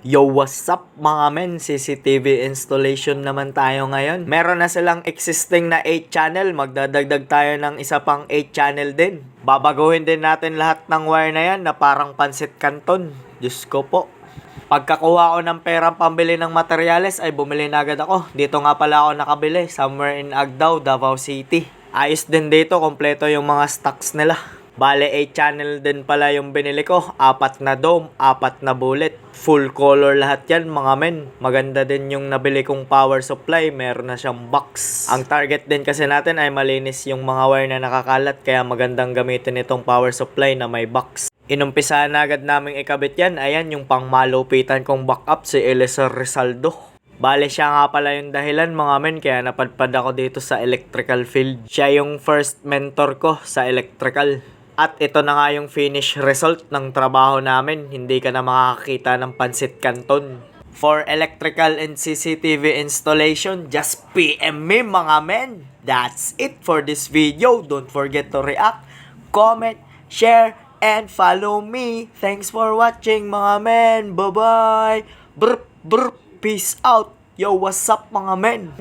Yo, what's up mga men? CCTV installation naman tayo ngayon. Meron na silang existing na 8 channel. Magdadagdag tayo ng isa pang 8 channel din. Babaguhin din natin lahat ng wire na yan na parang pansit canton. Diyos ko po. Pagkakuha ko ng perang pambili ng materyales ay bumili na agad ako. Dito nga pala ako nakabili. Somewhere in Agdao, Davao City. Ayos din dito. Kompleto yung mga stocks nila. Bale, 8 channel din pala yung binili ko. 4 na dome, 4 na bullet. Full color lahat yan mga men. Maganda din yung nabili kong power supply. Meron na siyang box. Ang target din kasi natin ay malinis yung mga wire na nakakalat. Kaya magandang gamitin itong power supply na may box. Inumpisahan na agad naming ikabit yan. Ayan yung pangmalupitan kong backup, si Eliezer Rizaldo. Bale, siya nga pala yung dahilan mga men kaya napadpad ako dito sa electrical field. Siya yung first mentor ko sa electrical. At ito na nga yung finish result ng trabaho namin. Hindi ka na makakakita ng pansit canton. For electrical and CCTV installation, just PM me mga men. That's it for this video. Don't forget to react, comment, share, and follow me. Thanks for watching mga men. Bye-bye. Brr, brr. Peace out. Yo, what's up mga men?